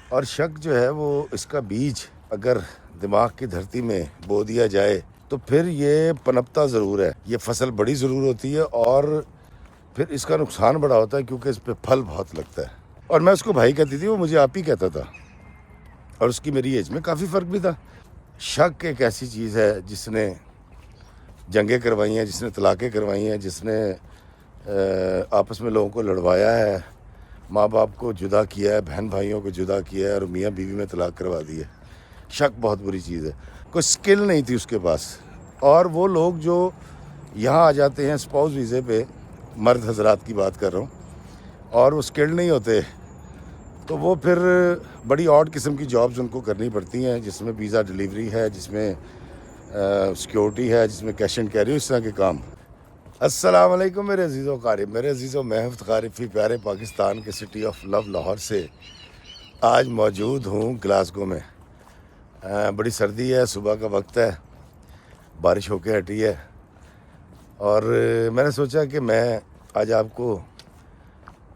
اور شک جو ہے وہ اس کا بیج اگر دماغ کی دھرتی میں بو دیا جائے تو پھر یہ پنپتا ضرور ہے، یہ فصل بڑی ضرور ہوتی ہے، اور پھر اس کا نقصان بڑا ہوتا ہے کیونکہ اس پہ پھل بہت لگتا ہے۔ اور میں اس کو بھائی کہتی تھی، وہ مجھے آپ ہی کہتا تھا، اور اس کی میری ایج میں کافی فرق بھی تھا۔ شک ایک ایسی چیز ہے جس نے جنگیں کروائی ہیں، جس نے طلاقیں کروائی ہیں، جس نے آپس میں لوگوں کو لڑوایا ہے، ماں باپ کو جدا کیا ہے، بہن بھائیوں کو جدا کیا ہے، اور میاں بیوی میں طلاق کروا دی ہے۔ شک بہت بری چیز ہے۔ کوئی سکل نہیں تھی اس کے پاس، اور وہ لوگ جو یہاں آ جاتے ہیں سپاؤس ویزے پہ، مرد حضرات کی بات کر رہا ہوں، اور وہ سکلڈ نہیں ہوتے، تو وہ پھر بڑی آڈ قسم کی جابز ان کو کرنی پڑتی ہیں، جس میں ویزا ڈیلیوری ہے، جس میں سیکیورٹی ہے، جس میں کیش اینڈ کیری، اس طرح کے کام۔ السلام علیکم میرے عزیز و قارب، میرے عزیز و محب قارفی پیارے پاکستان کے سٹی آف لو لاہور سے آج موجود ہوں گلاسگو میں۔ بڑی سردی ہے، صبح کا وقت ہے، بارش ہو کے ہٹی ہے، اور میں نے سوچا کہ میں آج آپ کو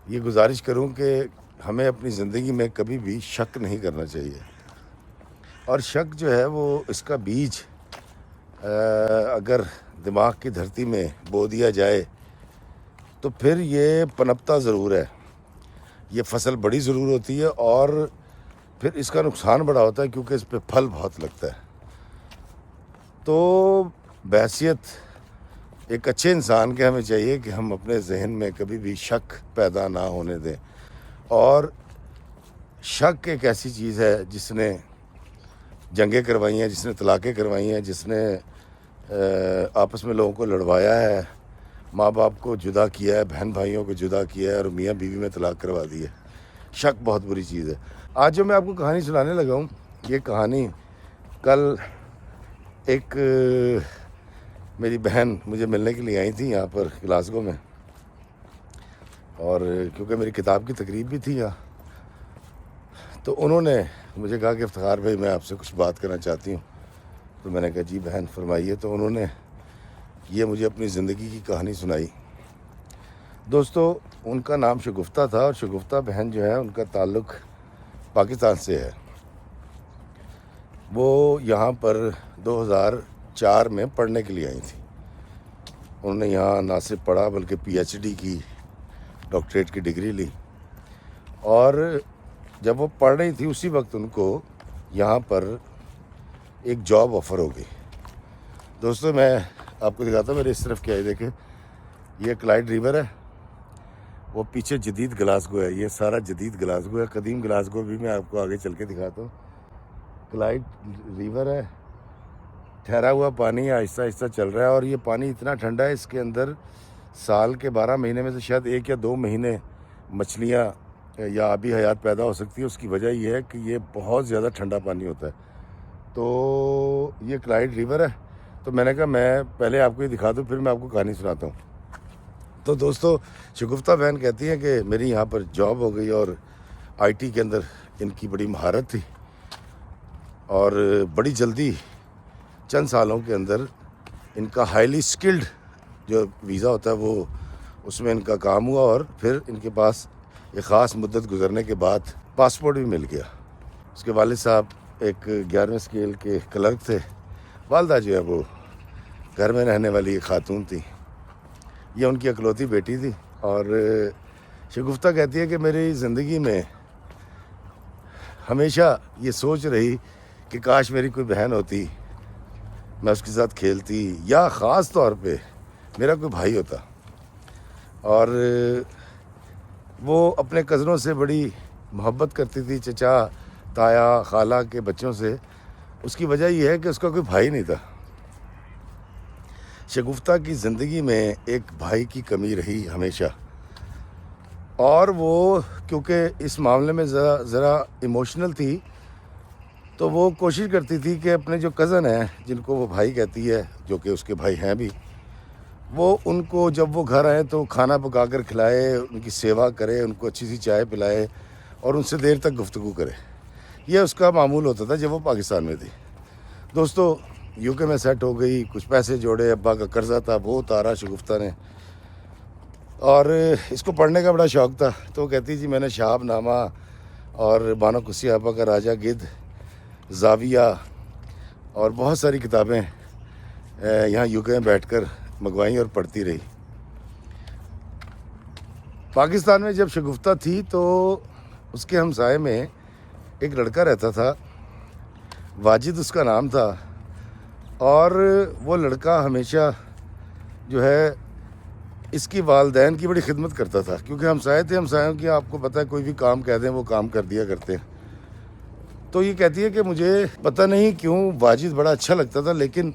یہ گزارش کروں کہ ہمیں اپنی زندگی میں کبھی بھی شک نہیں کرنا چاہیے، اور شک جو ہے وہ اس کا بیج اگر دماغ کی دھرتی میں بو دیا جائے تو پھر یہ پنپتا ضرور ہے، یہ فصل بڑی ضرور ہوتی ہے، اور پھر اس کا نقصان بڑا ہوتا ہے کیونکہ اس پہ پھل بہت لگتا ہے۔ تو بحیثیت ایک اچھے انسان کے ہمیں چاہیے کہ ہم اپنے ذہن میں کبھی بھی شک پیدا نہ ہونے دیں، اور شک ایک ایسی چیز ہے جس نے جنگیں کروائی ہیں، جس نے طلاقیں کروائی ہیں، جس نے آپس میں لوگوں کو لڑوایا ہے، ماں باپ کو جدا کیا ہے، بہن بھائیوں کو جدا کیا ہے، اور میاں بیوی میں طلاق کروا دی ہے۔ شک بہت بری چیز ہے۔ آج جو میں آپ کو کہانی سنانے لگا ہوں، یہ کہانی کل ایک میری بہن مجھے ملنے کے لیے آئی تھی یہاں پر گلاسگو میں، اور کیونکہ میری کتاب کی تقریب بھی تھی یہاں، تو انہوں نے مجھے کہا کہ افتخار بھائی میں آپ سے کچھ بات کرنا چاہتی ہوں۔ تو میں نے کہا جی بہن فرمائیے۔ تو انہوں نے یہ مجھے اپنی زندگی کی کہانی سنائی۔ دوستو، ان کا نام شگفتہ تھا، اور شگفتہ بہن جو ہے ان کا تعلق پاکستان سے ہے۔ وہ یہاں پر 2004 میں پڑھنے کے لیے آئی تھی۔ انہوں نے یہاں نہ صرف پڑھا بلکہ پی ایچ ڈی کی، ڈاکٹریٹ کی ڈگری لی، اور جب وہ پڑھ رہی تھی اسی وقت ان کو یہاں پر ایک جاب آفر ہو گئی۔ دوستو، میں آپ کو دکھاتا ہوں، میرے اس طرف کیا ہے، دیکھیں یہ کلائیڈ ریور ہے، وہ پیچھے جدید گلاسگو ہے، یہ سارا جدید گلاسگو ہے۔ قدیم گلاسگو بھی میں آپ کو آگے چل کے دکھاتا ہوں۔ کلائیڈ ریور ہے، ٹھہرا ہوا پانی آہستہ آہستہ چل رہا ہے، اور یہ پانی اتنا ٹھنڈا ہے، اس کے اندر سال کے 12 مہینے میں سے شاید 1 یا 2 مہینے مچھلیاں یا آبی حیات پیدا ہو سکتی ہے۔ اس کی وجہ یہ ہے کہ یہ بہت زیادہ ٹھنڈا پانی ہوتا ہے۔ تو یہ کلائیڈ ریور ہے۔ تو میں نے کہا میں پہلے آپ کو یہ دکھا دوں، پھر میں آپ کو کہانی سناتا ہوں۔ تو دوستو، شگفتہ بہن کہتی ہیں کہ میری یہاں پر جاب ہو گئی، اور آئی ٹی کے اندر ان کی بڑی مہارت تھی، اور بڑی جلدی چند سالوں کے اندر ان کا ہائیلی سکلڈ جو ویزا ہوتا ہے وہ اس میں ان کا کام ہوا، اور پھر ان کے پاس ایک خاص مدت گزرنے کے بعد پاسپورٹ بھی مل گیا۔ اس کے والد صاحب ایک 11ویں اسکیل کے کلرک تھے، والدہ جو ہے وہ گھر میں رہنے والی ایک خاتون تھی۔ یہ ان کی اکلوتی بیٹی تھی، اور شگفتہ کہتی ہے کہ میری زندگی میں ہمیشہ یہ سوچ رہی کہ کاش میری کوئی بہن ہوتی، میں اس کے ساتھ کھیلتی، یا خاص طور پہ میرا کوئی بھائی ہوتا۔ اور وہ اپنے کزنوں سے بڑی محبت کرتی تھی، چچا، تایا، خالہ کے بچوں سے۔ اس کی وجہ یہ ہے کہ اس کا کوئی بھائی نہیں تھا۔ شگفتہ کی زندگی میں ایک بھائی کی کمی رہی ہمیشہ، اور وہ کیونکہ اس معاملے میں ذرا ایموشنل تھی، تو وہ کوشش کرتی تھی کہ اپنے جو کزن ہیں، جن کو وہ بھائی کہتی ہے، جو کہ اس کے بھائی ہیں بھی، وہ ان کو جب وہ گھر آئے تو کھانا پکا کر کھلائے، ان کی سیوا کرے، ان کو اچھی سی چائے پلائے، اور ان سے دیر تک گفتگو کرے۔ یہ اس کا معمول ہوتا تھا جب وہ پاکستان میں تھی۔ دوستو، یو کے میں سیٹ ہو گئی، کچھ پیسے جوڑے، ابا کا قرضہ تھا وہ اتارا شگفتہ نے، اور اس کو پڑھنے کا بڑا شوق تھا۔ تو وہ کہتی جی میں نے شہاب نامہ اور بانو قدسی آپا کا راجہ گدھ، زاویہ اور بہت ساری کتابیں یہاں UK میں بیٹھ کر منگوائیں اور پڑھتی رہی۔ پاکستان میں جب شگفتہ تھی تو اس کے ہمسائے میں ایک لڑکا رہتا تھا، واجد اس کا نام تھا، اور وہ لڑکا ہمیشہ جو ہے اس کی والدین کی بڑی خدمت کرتا تھا، کیونکہ ہمسائے تھے، ہمسایوں کی آپ کو پتہ ہے کوئی بھی کام کہہ دیں وہ کام کر دیا کرتے ہیں۔ تو یہ کہتی ہے کہ مجھے پتہ نہیں کیوں واجد بڑا اچھا لگتا تھا، لیکن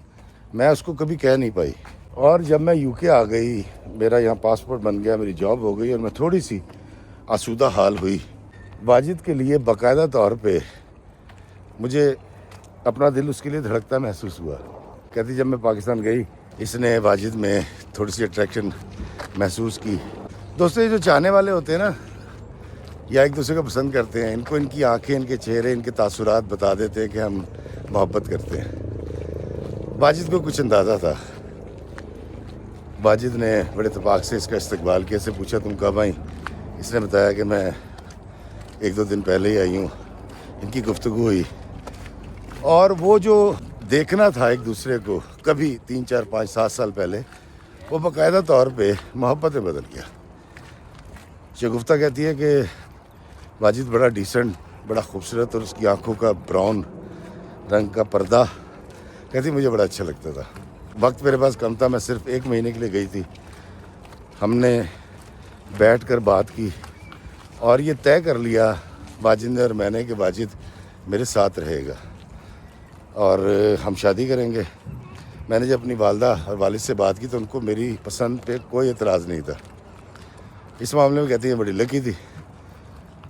میں اس کو کبھی کہہ نہیں پائی۔ اور جب میں UK آ گئی، میرا یہاں پاسپورٹ بن گیا، میری جاب ہو گئی اور میں تھوڑی سی آسودہ حال ہوئی، واجد کے لیے باقاعدہ طور پہ مجھے اپنا دل اس کے لیے دھڑکتا محسوس ہوا۔ کہتی جب میں پاکستان گئی اس نے واجد میں تھوڑی سی اٹریکشن محسوس کی۔ دوستو، یہ جو چاہنے والے ہوتے ہیں نا، یا ایک دوسرے کو پسند کرتے ہیں، ان کو ان کی آنکھیں، ان کے چہرے، ان کے تاثرات بتا دیتے ہیں کہ ہم محبت کرتے ہیں۔ واجد کو کچھ اندازہ تھا۔ واجد نے بڑے اتفاق سے اس کا استقبال کیا، سے پوچھا تم کب آئی؟ اس نے بتایا کہ میں 1-2 دن پہلے ہی آئی ہوں۔ ان کی گفتگو ہوئی، اور وہ جو دیکھنا تھا ایک دوسرے کو کبھی 3, 4, 5, 7 سال پہلے، وہ باقاعدہ طور پہ محبت میں بدل گیا۔ شگفتہ کہتی ہے کہ واجد بڑا ڈیسنٹ، بڑا خوبصورت، اور اس کی آنکھوں کا براؤن رنگ کا پردہ، کہتی مجھے بڑا اچھا لگتا تھا۔ وقت میرے پاس کم تھا، میں صرف 1 مہینے کے لیے گئی تھی۔ ہم نے بیٹھ کر بات کی اور یہ طے کر لیا واجد نے اور میں نے کہ واجد میرے ساتھ رہے گا اور ہم شادی کریں گے۔ میں نے جب اپنی والدہ اور والد سے بات کی تو ان کو میری پسند پہ کوئی اعتراض نہیں تھا۔ اس معاملے میں کہتی ہیں بڑی لکی تھی۔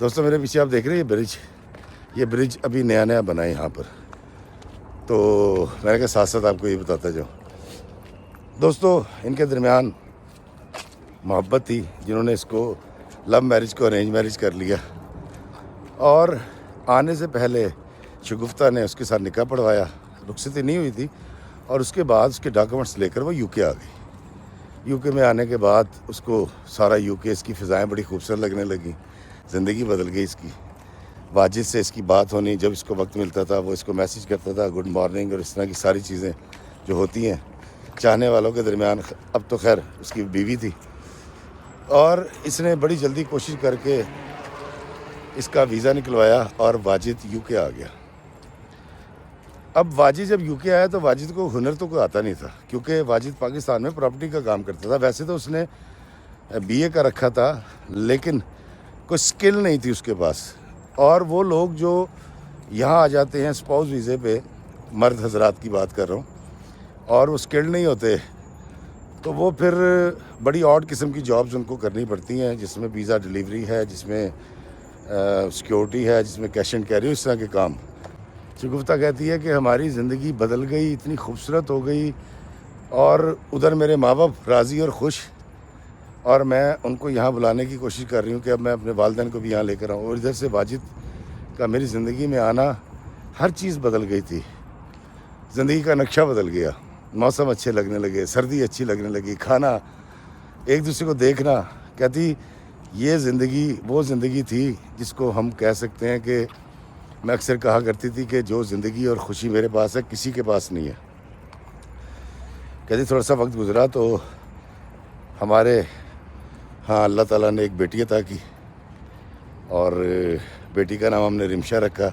دوستوں، میرے پیچھے آپ دیکھ رہے ہیں یہ برج ابھی نیا بنا ہے یہاں پر، تو میں نے کہا ساتھ ساتھ آپ کو یہ بتاتا جاؤں۔ دوستو، ان کے درمیان محبت تھی، جنہوں نے اس کو لو میرج کو ارینج میرج کر لیا، اور آنے سے پہلے شگفتہ نے اس کے ساتھ نکاح پڑھوایا، رخصتی نہیں ہوئی تھی، اور اس کے بعد اس کے ڈاکومنٹس لے کر وہ UK آ گئی۔ UK میں آنے کے بعد اس کو سارا UK، اس کی فضائیں بڑی خوبصورت لگنے لگیں، زندگی بدل گئی اس کی۔ واجد سے اس کی بات ہونی، جب اس کو وقت ملتا تھا وہ اس کو میسیج کرتا تھا، گڈ مارننگ، اور اس طرح کی ساری چیزیں جو ہوتی ہیں چاہنے والوں کے درمیان۔ اب تو خیر اس کی بیوی تھی، اور اس نے بڑی جلدی کوشش کر کے اس کا ویزا نکلوایا اور واجد UK آ گیا۔ اب واجد جب UK آیا تو واجد کو ہنر تو کوئی آتا نہیں تھا، کیونکہ واجد پاکستان میں پراپرٹی کا کام کرتا تھا۔ ویسے تو اس نے BA کا رکھا تھا، لیکن کوئی سکل نہیں تھی اس کے پاس۔ اور وہ لوگ جو یہاں آ جاتے ہیں اسپاؤس ویزے پہ، مرد حضرات کی بات کر رہا ہوں، اور وہ سکلڈ نہیں ہوتے، تو وہ پھر بڑی آڈ قسم کی جابز ان کو کرنی پڑتی ہیں، جس میں ویزا ڈیلیوری ہے، جس میں سیکیورٹی ہے، جس میں کیش اینڈ کیری، اس طرح کے کام۔ شگفتہ کہتی ہے کہ ہماری زندگی بدل گئی، اتنی خوبصورت ہو گئی، اور ادھر میرے ماں باپ راضی اور خوش، اور میں ان کو یہاں بلانے کی کوشش کر رہی ہوں کہ اب میں اپنے والدین کو بھی یہاں لے کر آؤں۔ اور ادھر سے واجد کا میری زندگی میں آنا، ہر چیز بدل گئی تھی، زندگی کا نقشہ بدل گیا، موسم اچھے لگنے لگے، سردی اچھی لگنے لگی، کھانا، ایک دوسرے کو دیکھنا۔ کہتی یہ زندگی وہ زندگی تھی جس کو ہم کہہ سکتے ہیں کہ میں اکثر کہا کرتی تھی کہ جو زندگی اور خوشی میرے پاس ہے کسی کے پاس نہیں ہے۔ کہتی تھوڑا سا وقت گزرا تو ہمارے ہاں اللہ تعالیٰ نے ایک بیٹی عطا کی، اور بیٹی کا نام ہم نے رمشا رکھا۔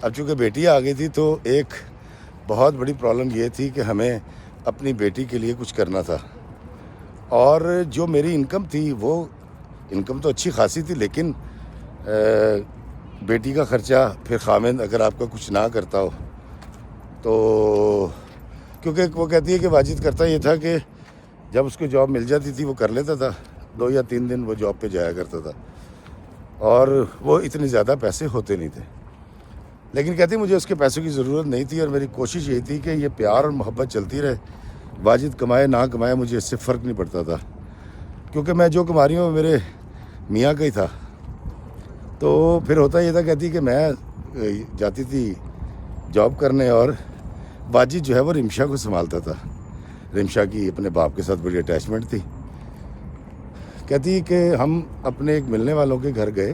اب چونکہ بیٹی آ گئی تھی تو ایک بہت بڑی پرابلم یہ تھی کہ ہمیں اپنی بیٹی کے لیے کچھ کرنا تھا، اور جو میری انکم تھی وہ انکم تو اچھی خاصی تھی، لیکن بیٹی کا خرچہ پھر خامند اگر آپ کا کچھ نہ کرتا ہو تو، کیونکہ وہ کہتی ہے کہ واجد کرتا یہ تھا کہ جب اس کو جاب مل جاتی تھی وہ کر لیتا تھا، 2 یا 3 دن وہ جاب پہ جایا کرتا تھا، اور وہ اتنے زیادہ پیسے ہوتے نہیں تھے۔ لیکن کہتی مجھے اس کے پیسوں کی ضرورت نہیں تھی، اور میری کوشش یہی تھی کہ یہ پیار اور محبت چلتی رہے، واجد کمائے نہ کمائے مجھے اس سے فرق نہیں پڑتا تھا، کیونکہ میں جو کما رہی ہوں میرے میاں کا ہی تھا۔ تو پھر ہوتا یہ تھا، کہتی کہ میں جاتی تھی جاب کرنے، اور واجد جو ہے وہ رمشا کو سنبھالتا تھا۔ رمشا کی اپنے باپ کے ساتھ بڑی اٹیچمنٹ تھی۔ کہتی کہ ہم اپنے ایک ملنے والوں کے گھر گئے،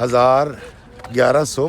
1100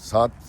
7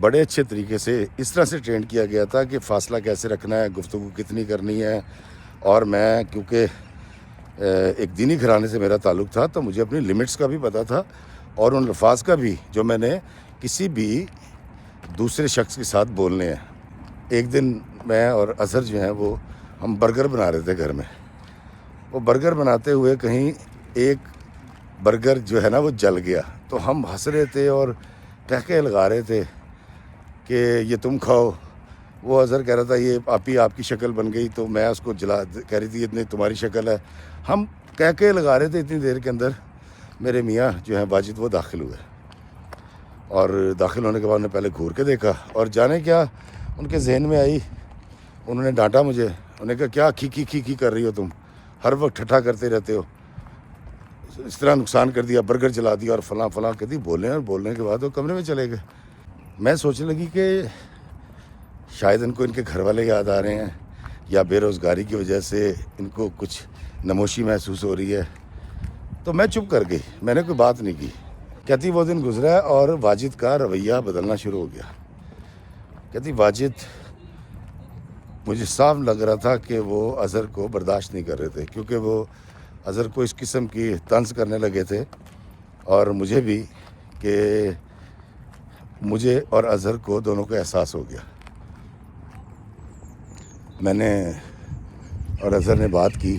بڑے اچھے طریقے سے اس طرح سے ٹرین کیا گیا تھا کہ فاصلہ کیسے رکھنا ہے، گفتگو کتنی کرنی ہے. اور میں کیونکہ ایک دینی گھرانے سے میرا تعلق تھا تو مجھے اپنی لمٹس کا بھی پتہ تھا اور ان الفاظ کا بھی جو میں نے کسی بھی دوسرے شخص کے ساتھ بولنے ہیں. ایک دن میں اور اظہر جو ہیں وہ ہم برگر بنا رہے تھے گھر میں. وہ برگر بناتے ہوئے کہیں ایک برگر جو ہے نا وہ جل گیا تو ہم ہنس رہے تھے اور ٹہکے لگا رہے تھے کہ یہ تم کھاؤ. وہ اظہر کہہ رہا تھا یہ آپ کی شکل بن گئی، تو میں اس کو کہہ رہی تھی اتنی تمہاری شکل ہے. ہم کہکے لگا رہے تھے. اتنی دیر کے اندر میرے میاں جو ہیں واجد وہ داخل ہوئے اور داخل ہونے کے بعد نے پہلے گھور کے دیکھا اور جانے کیا ان کے ذہن میں آئی. انہوں نے ڈانٹا مجھے. انہوں نے کہا کیا کھی کر رہی ہو تم، ہر وقت ٹھٹھا کرتے رہتے ہو، اس طرح نقصان کر دیا، برگر جلا دیا اور فلاں کہتی بولیں. اور بولنے کے بعد وہ کمرے میں چلے گئے. میں سوچنے لگی کہ شاید ان کو ان کے گھر والے یاد آ رہے ہیں یا بے روزگاری کی وجہ سے ان کو کچھ نموشی محسوس ہو رہی ہے. تو میں چپ کر گئی، میں نے کوئی بات نہیں کی. کہتی وہ دن گزرا اور واجد کا رویہ بدلنا شروع ہو گیا. کہتی واجد مجھے صاف لگ رہا تھا کہ وہ اظہر کو برداشت نہیں کر رہے تھے، کیونکہ وہ اظہر کو اس قسم کی طنز کرنے لگے تھے اور مجھے بھی، کہ مجھے اور اظہر کو دونوں کا احساس ہو گیا. میں نے اور اظہر نے بات کی.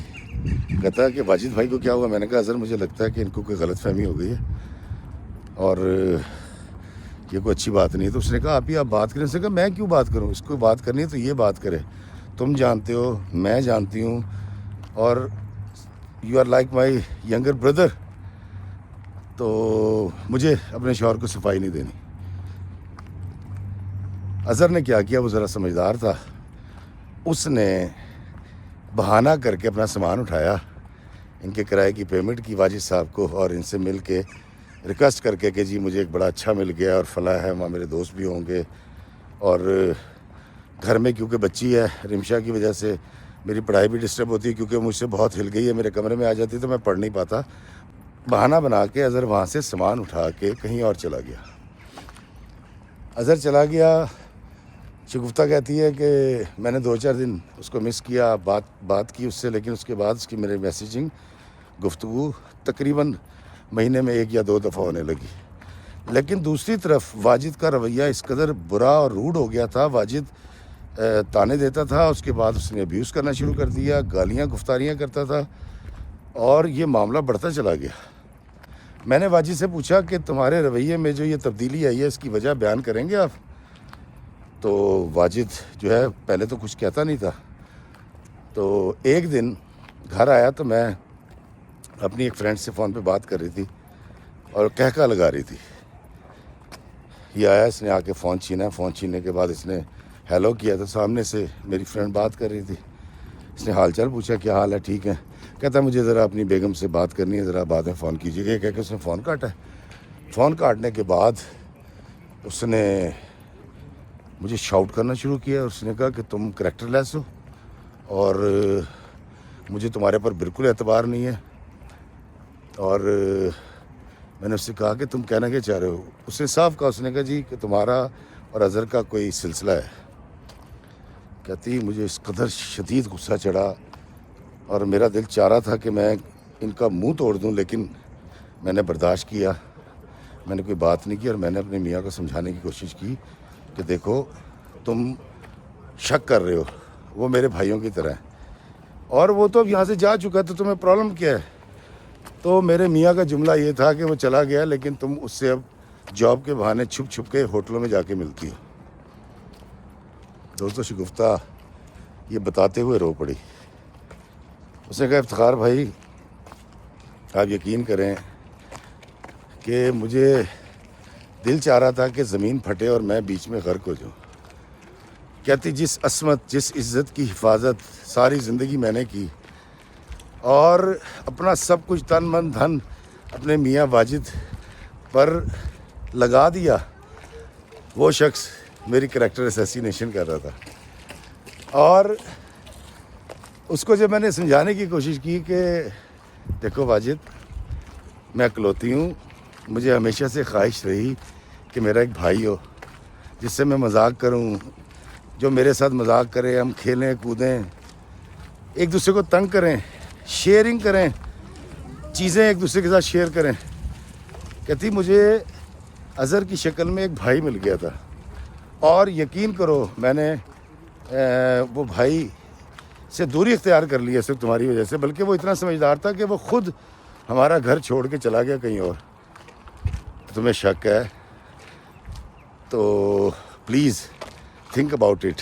کہتا ہے کہ واجد بھائی کو کیا ہوا؟ میں نے کہا اظہر مجھے لگتا ہے کہ ان کو کوئی غلط فہمی ہو گئی ہے اور یہ کوئی اچھی بات نہیں ہے. تو اس نے کہا آپ بات کریں. اس نے کہا میں کیوں بات کروں، اس کو بات کرنی ہے تو یہ بات کرے. تم جانتے ہو، میں جانتی ہوں، اور you are like my younger brother. تو مجھے اپنے شوہر کو صفائی نہیں دینی. اظہر نے کیا کیا، وہ ذرا سمجھدار تھا. اس نے بہانہ کر کے اپنا سامان اٹھایا، ان کے کرائے کی پیمنٹ کی واجد صاحب کو، اور ان سے مل کے ریکویسٹ کر کے کہ جی مجھے ایک بڑا اچھا مل گیا اور فلاں ہے، وہاں میرے دوست بھی ہوں گے، اور گھر میں کیونکہ بچی ہے رمشا کی وجہ سے میری پڑھائی بھی ڈسٹرب ہوتی ہے، کیونکہ مجھ سے بہت ہل گئی ہے، میرے کمرے میں آ جاتی تو میں پڑھ نہیں پاتا. بہانہ بنا کے اظہر وہاں سے سامان اٹھا کے کہیں اور چلا گیا. اظہر چلا گیا. شگفتہ کہتی ہے کہ میں نے 2-4 دن اس کو مس کیا، بات کی اس سے، لیکن اس کے بعد اس کی میرے میسیجنگ گفتگو تقریباً مہینے میں 1 یا 2 دفعہ ہونے لگی. لیکن دوسری طرف واجد کا رویہ اس قدر برا اور روڈ ہو گیا تھا. واجد تانے دیتا تھا، اس کے بعد اس نے ابیوز کرنا شروع کر دیا، گالیاں گفتاریاں کرتا تھا، اور یہ معاملہ بڑھتا چلا گیا. میں نے واجد سے پوچھا کہ تمہارے رویے میں جو یہ تبدیلی آئی ہے اس کی وجہ بیان کریں گے آپ؟ تو واجد جو ہے پہلے تو کچھ کہتا نہیں تھا. تو ایک دن گھر آیا تو میں اپنی ایک فرینڈ سے فون پہ بات کر رہی تھی اور کہکا لگا رہی تھی. یہ آیا، اس نے آ کے فون چھینا. فون چھیننے کے بعد اس نے ہیلو کیا تو سامنے سے میری فرینڈ بات کر رہی تھی. اس نے حال چال پوچھا، کیا حال ہے، ٹھیک ہے؟ کہتا مجھے ذرا اپنی بیگم سے بات کرنی ہے، ذرا بعد میں فون کیجیے گا. کہہ کے اس نے فون کاٹا. فون کاٹنے کے بعد اس نے مجھے شاؤٹ کرنا شروع کیا. اس نے کہا کہ تم کریکٹر لیس ہو اور مجھے تمہارے پر بالکل اعتبار نہیں ہے. اور میں نے اس سے کہا کہ تم کہنا کیا چاہ رہے ہو؟ اس نے صاف کہا، اس نے کہا جی کہ تمہارا اور اظہر کا کوئی سلسلہ ہے. کہتی مجھے اس قدر شدید غصہ چڑھا اور میرا دل چاہ رہا تھا کہ میں ان کا منہ توڑ دوں، لیکن میں نے برداشت کیا. میں نے کوئی بات نہیں کی اور میں نے اپنے میاں کو سمجھانے کی کوشش کی کہ دیکھو تم شک کر رہے ہو، وہ میرے بھائیوں کی طرح ہیں اور وہ تو اب یہاں سے جا چکا ہے، تو تمہیں پرابلم کیا ہے؟ تو میرے میاں کا جملہ یہ تھا کہ وہ چلا گیا لیکن تم اس سے اب جاب کے بہانے چھپ کے ہوٹلوں میں جا کے ملتی ہو. دوستو شگفتہ یہ بتاتے ہوئے رو پڑی. اس نے کہا افتخار بھائی آپ یقین کریں کہ مجھے دل چاہ رہا تھا کہ زمین پھٹے اور میں بیچ میں غرق ہو جاؤں. کہتی جس عصمت، جس عزت کی حفاظت ساری زندگی میں نے کی اور اپنا سب کچھ تن من دھن اپنے میاں واجد پر لگا دیا، وہ شخص میری کریکٹر اسیسینیشن کر رہا تھا. اور اس کو جب میں نے سمجھانے کی کوشش کی کہ دیکھو واجد میں اکلوتی ہوں، مجھے ہمیشہ سے خواہش رہی کہ میرا ایک بھائی ہو، جس سے میں مذاق کروں، جو میرے ساتھ مذاق کرے، ہم کھیلیں کودیں، ایک دوسرے کو تنگ کریں، شیئرنگ کریں، چیزیں ایک دوسرے کے ساتھ شیئر کریں۔ کہتی مجھے اظہر کی شکل میں ایک بھائی مل گیا تھا، اور یقین کرو میں نے وہ بھائی سے دوری اختیار کر لی ہے صرف تمہاری وجہ سے، بلکہ وہ اتنا سمجھدار تھا کہ وہ خود ہمارا گھر چھوڑ کے چلا گیا کہیں اور۔ تمہیں شک ہے تو پلیز تھنک اباؤٹ اٹ۔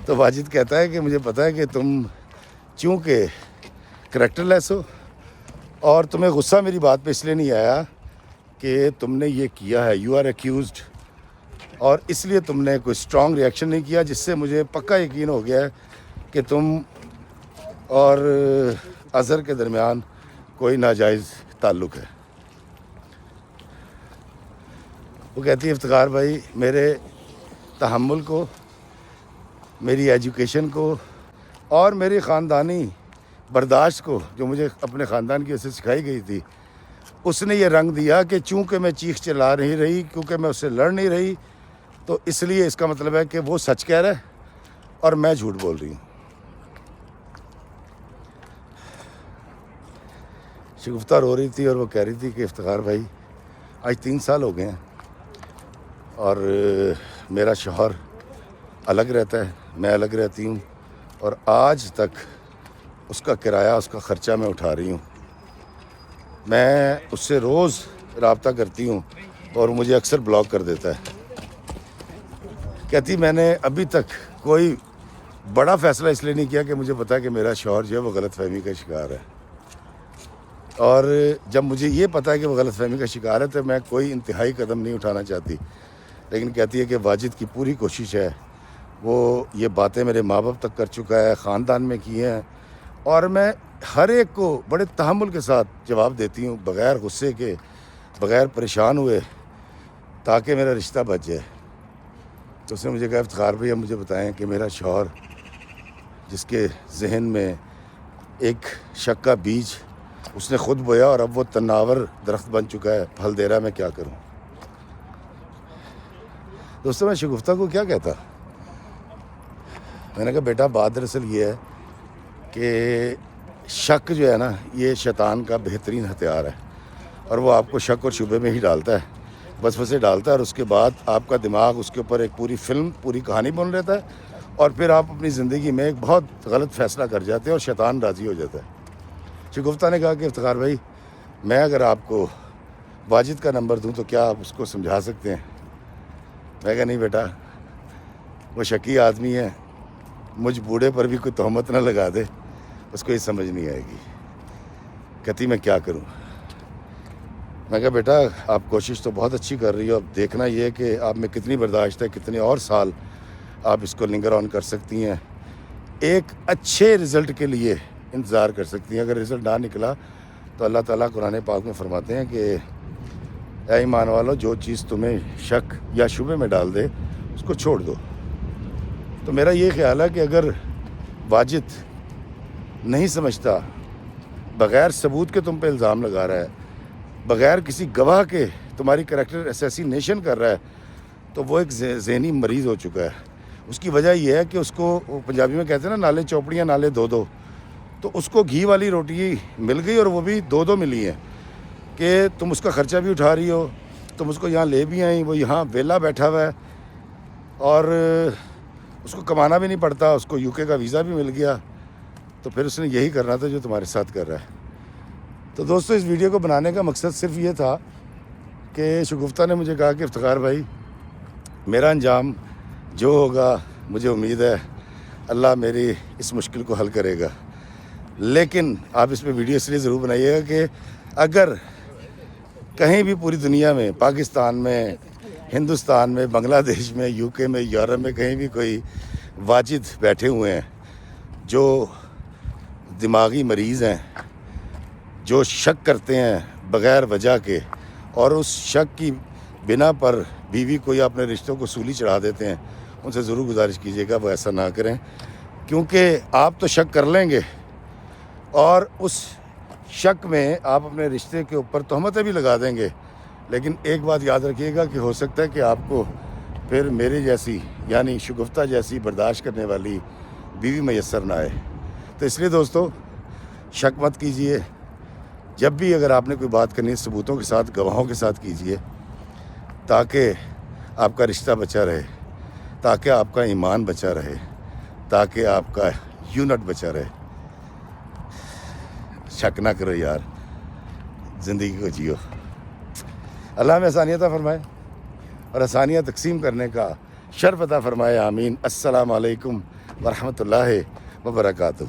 تو واجد کہتا ہے کہ مجھے پتہ ہے کہ تم چونکہ کریکٹر لیس ہو، اور تمہیں غصہ میری بات پہ اس لیے نہیں آیا کہ تم نے یہ کیا ہے، یو آر ایکیوزڈ، اور اس لیے تم نے کوئی اسٹرانگ ریئیکشن نہیں کیا، جس سے مجھے پکا یقین ہو گیا ہے کہ تم اور اظہر کے درمیان کوئی ناجائز تعلق ہے۔ وہ کہتی ہے افتخار بھائی میرے تحمل کو، میری ایجوکیشن کو، اور میری خاندانی برداشت کو جو مجھے اپنے خاندان کی وجہ سے سکھائی گئی تھی، اس نے یہ رنگ دیا کہ چونکہ میں چیخ چلا نہیں رہی، کیونکہ میں اس سے لڑ نہیں رہی، تو اس لیے اس کا مطلب ہے کہ وہ سچ کہہ رہا ہے اور میں جھوٹ بول رہی ہوں۔ شگفتہ رو رہی تھی اور وہ کہہ رہی تھی کہ افتخار بھائی آج 3 سال ہو گئے ہیں، اور میرا شوہر الگ رہتا ہے، میں الگ رہتی ہوں، اور آج تک اس کا کرایہ، اس کا خرچہ میں اٹھا رہی ہوں۔ میں اس سے روز رابطہ کرتی ہوں اور مجھے اکثر بلاک کر دیتا ہے۔ کہتی میں نے ابھی تک کوئی بڑا فیصلہ اس لیے نہیں کیا کہ مجھے پتا ہے کہ میرا شوہر جو ہے وہ غلط فہمی کا شکار ہے، اور جب مجھے یہ پتا ہے کہ وہ غلط فہمی کا شکار ہے تو میں کوئی انتہائی قدم نہیں اٹھانا چاہتی، لیکن کہتی ہے کہ واجد کی پوری کوشش ہے، وہ یہ باتیں میرے ماں باپ تک کر چکا ہے، خاندان میں کی ہیں، اور میں ہر ایک کو بڑے تحمل کے ساتھ جواب دیتی ہوں، بغیر غصے کے، بغیر پریشان ہوئے، تاکہ میرا رشتہ بچ جائے۔ تو اس نے مجھے کہا افتخار بھائی اب مجھے بتائیں کہ میرا شوہر جس کے ذہن میں ایک شک کا بیج اس نے خود بویا اور اب وہ تناور درخت بن چکا ہے، پھل دے رہا ہے، میں کیا کروں؟ دوستوں میں شگفتہ کو کیا کہتا؟ میں نے کہا بیٹا بات دراصل یہ ہے کہ شک جو ہے نا یہ شیطان کا بہترین ہتھیار ہے، اور وہ آپ کو شک اور شبے میں ہی ڈالتا ہے، وسوسے ڈالتا ہے، اور اس کے بعد آپ کا دماغ اس کے اوپر ایک پوری فلم، پوری کہانی بن لیتا ہے، اور پھر آپ اپنی زندگی میں ایک بہت غلط فیصلہ کر جاتے ہیں اور شیطان راضی ہو جاتا ہے۔ شگفتہ نے کہا کہ افتخار بھائی میں اگر آپ کو واجد کا نمبر دوں تو کیا آپ اس کو سمجھا سکتے ہیں؟ میں کہا نہیں بیٹا، وہ شکی آدمی ہے، مجھ بوڑھے پر بھی کوئی تہمت نہ لگا دے، اس کو یہ سمجھ نہیں آئے گی۔ کہتی میں کیا کروں؟ میں کہا بیٹا آپ کوشش تو بہت اچھی کر رہی ہو، اب دیکھنا یہ ہے کہ آپ میں کتنی برداشت ہے، کتنے اور سال آپ اس کو لنگر آن کر سکتی ہیں، ایک اچھے رزلٹ کے لیے انتظار کر سکتی ہیں۔ اگر رزلٹ نہ نکلا تو اللہ تعالیٰ قرآن پاک میں فرماتے ہیں کہ اے ایمان والو جو چیز تمہیں شک یا شبے میں ڈال دے اس کو چھوڑ دو۔ تو میرا یہ خیال ہے کہ اگر واجد نہیں سمجھتا، بغیر ثبوت کے تم پہ الزام لگا رہا ہے، بغیر کسی گواہ کے تمہاری کریکٹر اسیسینیشن کر رہا ہے، تو وہ ایک ذہنی مریض ہو چکا ہے۔ اس کی وجہ یہ ہے کہ اس کو پنجابی میں کہتے ہیں نا نالے چوپڑیاں نالے دو دو، تو اس کو گھی والی روٹی مل گئی اور وہ بھی 2 ملی ہیں کہ تم اس کا خرچہ بھی اٹھا رہی ہو، تم اس کو یہاں لے بھی آئیں، وہ یہاں ویلا بیٹھا ہوا ہے اور اس کو کمانا بھی نہیں پڑتا، اس کو UK کا ویزا بھی مل گیا، تو پھر اس نے یہی کرنا تھا جو تمہارے ساتھ کر رہا ہے۔ تو دوستو اس ویڈیو کو بنانے کا مقصد صرف یہ تھا کہ شگفتہ نے مجھے کہا کہ افتخار بھائی میرا انجام جو ہوگا مجھے امید ہے اللہ میری اس مشکل کو حل کرے گا، لیکن آپ اس پہ ویڈیو اس لیے ضرور بنائیے گا کہ اگر کہیں بھی پوری دنیا میں، پاکستان میں، ہندوستان میں، بنگلہ دیش میں، UK میں، یورپ میں کہیں بھی کوئی واجد بیٹھے ہوئے ہیں جو دماغی مریض ہیں، جو شک کرتے ہیں بغیر وجہ کے، اور اس شک کی بنا پر بیوی کو یا اپنے رشتوں کو سولی چڑھا دیتے ہیں، ان سے ضرور گزارش کیجیے گا وہ ایسا نہ کریں، کیونکہ آپ تو شک کر لیں گے اور اس شک میں آپ اپنے رشتے کے اوپر تہمتیں بھی لگا دیں گے، لیکن ایک بات یاد رکھیے گا کہ ہو سکتا ہے کہ آپ کو پھر میرے جیسی یعنی شگفتہ جیسی برداشت کرنے والی بیوی میسر نہ آئے۔ تو اس لیے دوستو شک مت کیجئے، جب بھی اگر آپ نے کوئی بات کرنی ہے ثبوتوں کے ساتھ، گواہوں کے ساتھ کیجئے، تاکہ آپ کا رشتہ بچا رہے، تاکہ آپ کا ایمان بچا رہے، تاکہ آپ کا یونٹ بچا رہے۔ شک نہ کرو یار، زندگی کو جیو۔ اللہ ہمیں آسانیاں عطا فرمائے اور آسانیاں تقسیم کرنے کا شرف عطا فرمائے، آمین۔ السلام علیکم ورحمۃ اللہ وبرکاتہ۔